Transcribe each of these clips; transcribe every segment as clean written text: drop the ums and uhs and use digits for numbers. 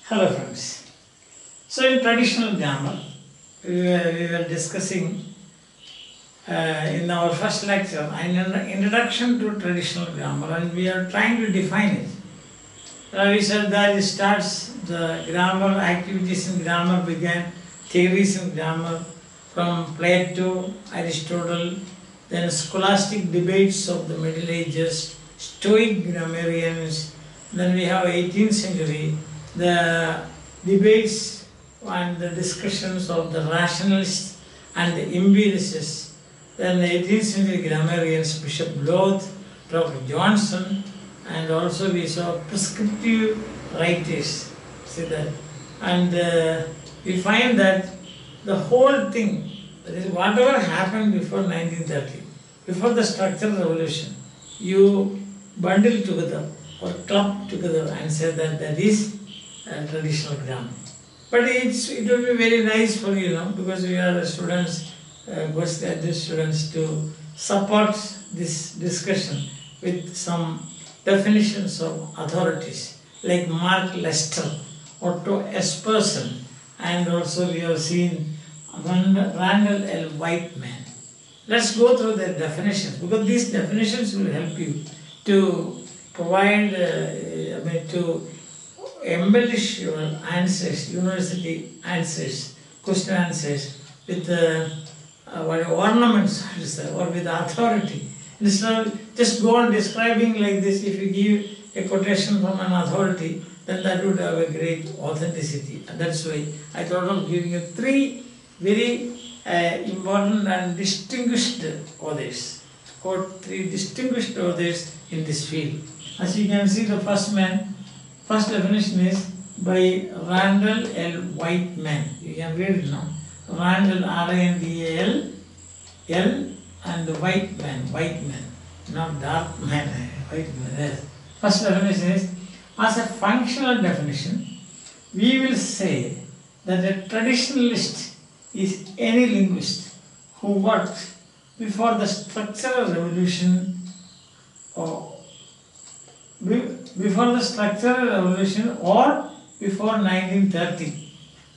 Hello friends. So in traditional grammar, we were discussing in our first lecture an introduction to traditional grammar, and we are trying to define it. We said that it starts the grammar activities in grammar began, theories in grammar from Plato, Aristotle, then scholastic debates of the Middle Ages, Stoic grammarians, then we have 18th century, the debates and the discussions of the rationalists and the empiricists, then the 18th century grammarians, Bishop Lowth, Prof. Johnson, and also we saw prescriptive writers, see that, and we find that the whole thing, that is whatever happened before 1930, before the structural revolution, you bundle together or club together and say that that is traditional grammar. But it will be very nice for because we are students, postgraduate students, to support this discussion with some definitions of authorities like Mark Lester, Otto Esperson, and also we have seen Randall L. Whiteman. Let's go through the definitions, because these definitions will help you to provide, to embellish your answers, university answers, question answers with ornaments, or with authority. Instead of just go on describing like this, if you give a quotation from an authority, then that would have a great authenticity. And that's why I thought of giving you three very important and distinguished authors. Quote three distinguished authors in this field. As you can see, the first definition is by Randall L. Whiteman. You can read it now. Randall, R-A-N-D-A-L, L, and Whiteman, not dark man, Whiteman. Yes. First definition is, as a functional definition, we will say that a traditionalist is any linguist who worked before the structural revolution or before 1930.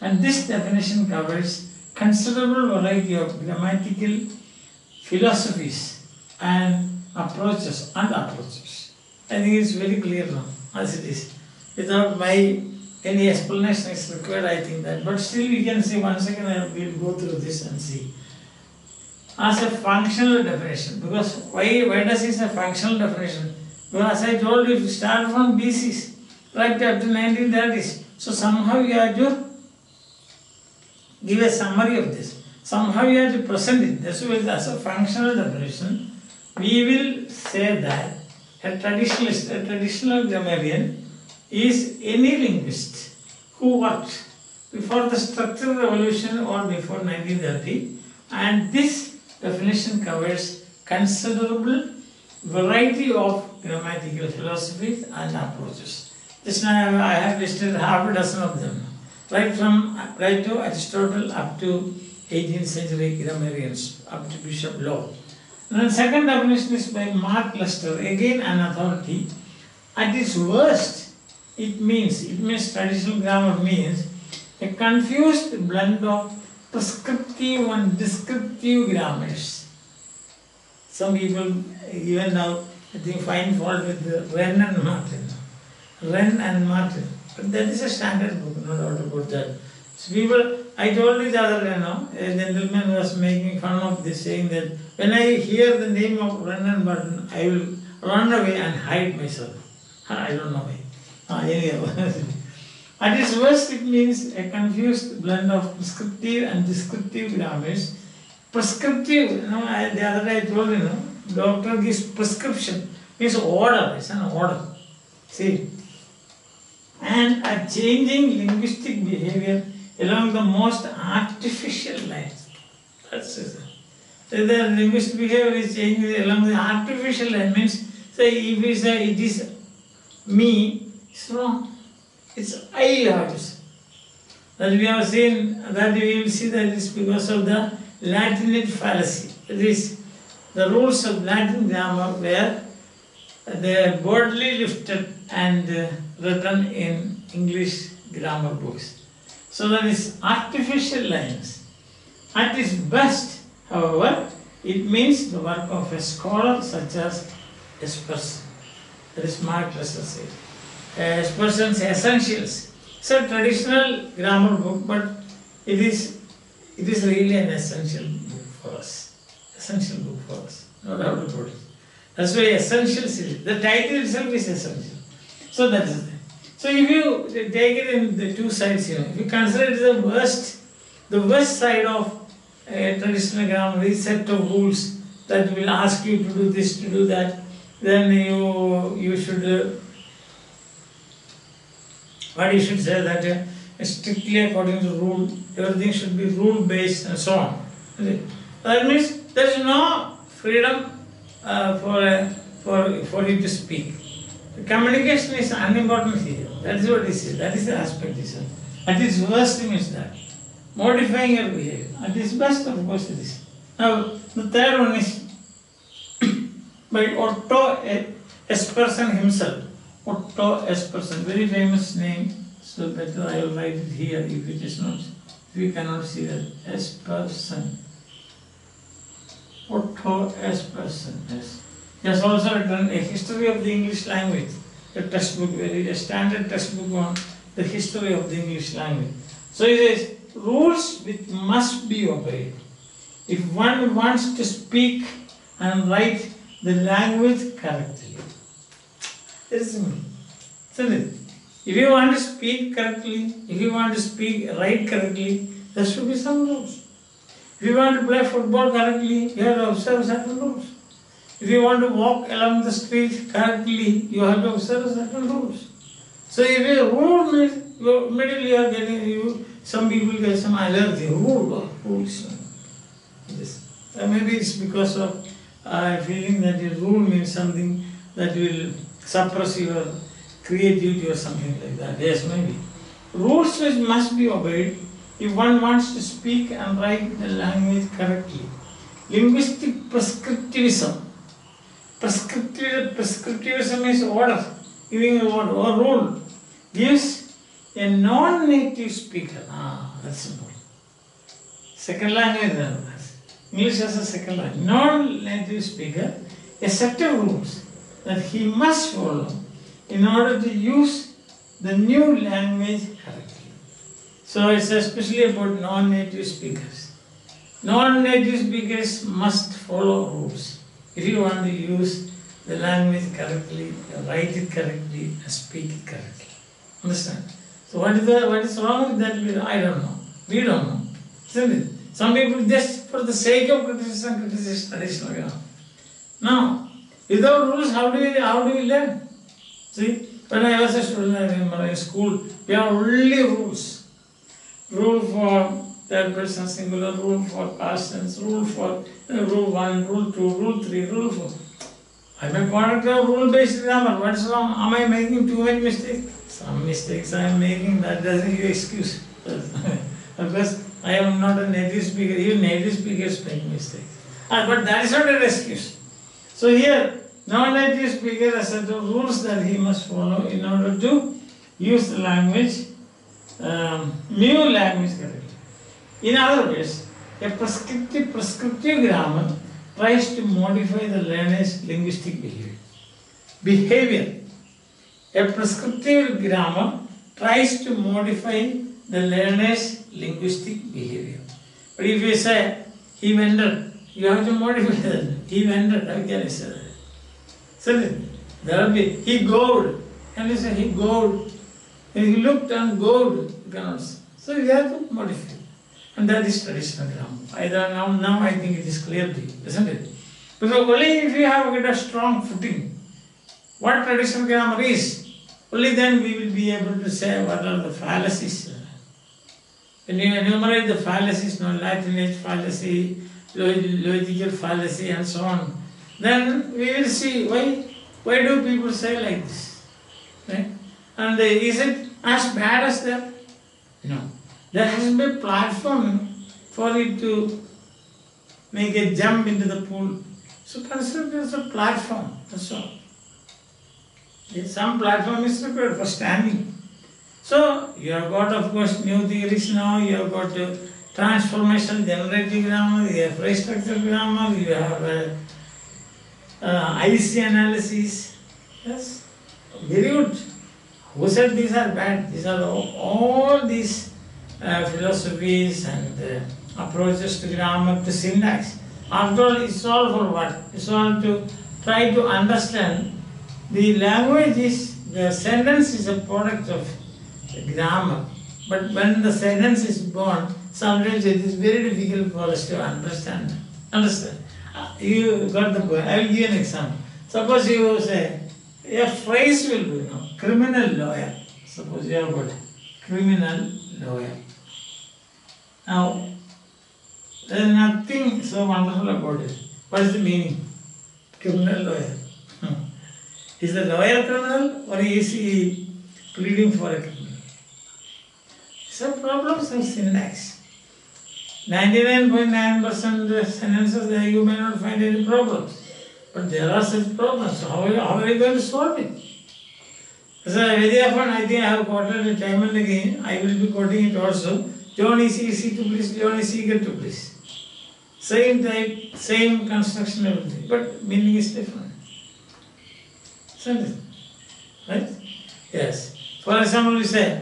And this definition covers considerable variety of grammatical philosophies and approaches. I think it's very clear now, as it is. Without any explanation is required, I think that. But still we can see, once again we will go through this and see. As a functional definition, because why does it say functional definition? Because as I told you, if you start from BCs right up to 1930s, so somehow you have to give a summary of this. Somehow you have to present it. That's why as a functional definition, we will say that a traditionalist, a traditional grammarian, is any linguist who worked before the structural revolution or before 1930, and this definition covers considerable variety of grammatical philosophies and approaches. Just now I have listed half a dozen of them, right from Plato, Aristotle up to 18th century grammarians, up to Bishop Lowth. And the second definition is by Mark Lester, again an authority. At its worst, it means traditional grammar means a confused blend of prescriptive and descriptive grammars. Some people even now, I think, find fault with Wren and Martin. But that is a standard book, no doubt about that. So I told you the other day, a gentleman was making fun of this, saying that when I hear the name of Wren and Martin, I will run away and hide myself. I don't know why. Anyhow. At its worst, it means a confused blend of prescriptive and descriptive grammars. Prescriptive, the other day I told you, doctor gives prescription, means order, it's an order. See? And a changing linguistic behavior along the most artificial lines. That's it. So the linguistic behavior is changing along the artificial line, means, say, if we say it is me, it's wrong. It's I have to say. That we have seen, that we will see that it's because of the Latinate fallacy. That is, the rules of Latin grammar were they are boldly lifted and written in English grammar books. So that is artificial lines. At its best, however, it means the work of a scholar such as Esperson. That is Mark Russell said. Esperson's Essentials. It's a traditional grammar book, but it is really an essential book for us. Essential book for us. No doubt about it. That's why Essentials is. The title itself is essential. So that is it. So if you take it in the two sides here, if you consider it the worst side of a traditional grammar is set of rules that will ask you to do this, to do that, then you should what you should say that strictly according to rule, everything should be rule based and so on. That means there is no freedom for you to speak. The communication is unimportant here. That is what he says. That is the aspect he said. At its worst means that. Modifying your behavior. At its best, of course, it is. Now, the third one is by Otto Esperson himself. Otto Esperson, very famous name. So better I will write it here if it is not. If you cannot see that. Esperson. Otto Esperson. Yes. He has also written a history of the English language, a textbook, a standard textbook on the history of the English language. So he says, rules which must be obeyed. If one wants to speak and write the language correctly. Very simple, isn't it? If you want to speak correctly, if you want to write correctly, there should be some rules. If you want to play football correctly, you have to observe certain rules. If you want to walk along the street correctly, you have to observe certain rules. So if a rule means, immediately you are getting, some people get some allergy, rules. Maybe it's because of feeling that a rule means something that will suppress your creativity or something like that. Yes, maybe. Rules which must be obeyed if one wants to speak and write the language correctly. Linguistic prescriptivism. Prescriptivism is order, giving an order or rule, gives a non-native speaker. That's simple. Second language, English as a second language. Non-native speaker, a set of rules that he must follow in order to use the new language correctly. So it's especially about non-native speakers. Non-native speakers must follow rules. If you want to use the language correctly, write it correctly, and speak it correctly. Understand? So what is wrong with that? I don't know. We don't know. Isn't it? Some people just for the sake of criticism criticize traditional grammar. Now, without rules, how do we learn? See, when I was a student, I remember in school, we have only rules. Rule for third person singular, rule for past tense, rule for rule 1, rule 2, rule 3, rule 4. I am a product of rule-based grammar. What's wrong? Am I making too many mistakes? Some mistakes I am making, that doesn't give excuse. Because I am not a native speaker. Even native speakers make mistakes. But that is not an excuse. So here, non-native speaker has a set of rules that he must follow in order to use the language, new language correctly. In other words, a prescriptive grammar tries to modify the learner's linguistic behavior. A prescriptive grammar tries to modify the learner's linguistic behavior. But if you say, he wandered, you have to modify that. He wandered, how can I say that? So there will be, he goed. Can you say he goed? And he looked and goed, you cannot say. So you have to modify. And that is traditional grammar. Now I think it is clear to you, isn't it? Because only if you have a strong footing, what traditional grammar is, only then we will be able to say what are the fallacies. When you enumerate the fallacies, Latin age fallacy, logical fallacy and so on, then we will see why do people say like this? Right? And is it as bad as that? No. There has to be a platform for it to make a jump into the pool. So consider it as a platform, that's all. Some platform is required for standing. So So you have got, of course, new theories now. You have got transformational generative grammar, you have phrase structure grammar, you have IC analysis. Yes, very good. Who said these are bad? These are all these philosophies and approaches to grammar, to syntax. After all, it's all for what? It's all to try to understand the language the sentence is a product of grammar. But when the sentence is born, sometimes it is very difficult for us to understand. Understand? You got the point. I will give you an example. Suppose you say, a phrase will be, criminal lawyer. Suppose you have got criminal lawyer. Now, there is nothing so wonderful about it. What is the meaning? Criminal lawyer. Is the lawyer criminal or is he pleading for a criminal? Some problems of syntax. 99.9% sentences there you may not find any problems. But there are such problems. So how are you going to solve it? So very often I think I have quoted it time and again. I will be quoting it also. John is easy to please, John is eager to please. Same type, same construction, everything. But meaning is different. Isn't it? Right? Yes. For example, we say,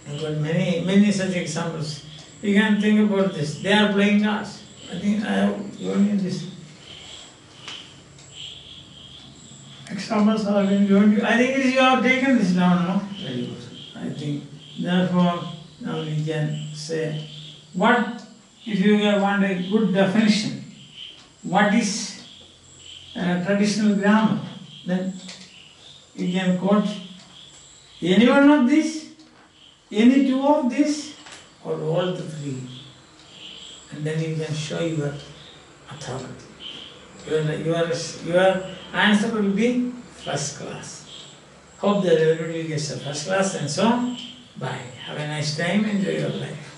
I've got many such examples. You can think about this. They are playing cards. I think I have given you this. Examples have been given you. I think you have taken this down, no? Very good. I think, therefore, now we can say, what, if you want a good definition, what is traditional grammar? Then you can quote any one of these, any two of these, or all the three. And then you can show your authority. Your answer will be first class. Hope that everybody gets a first class and so on. Bye. Have a nice time. Enjoy your life.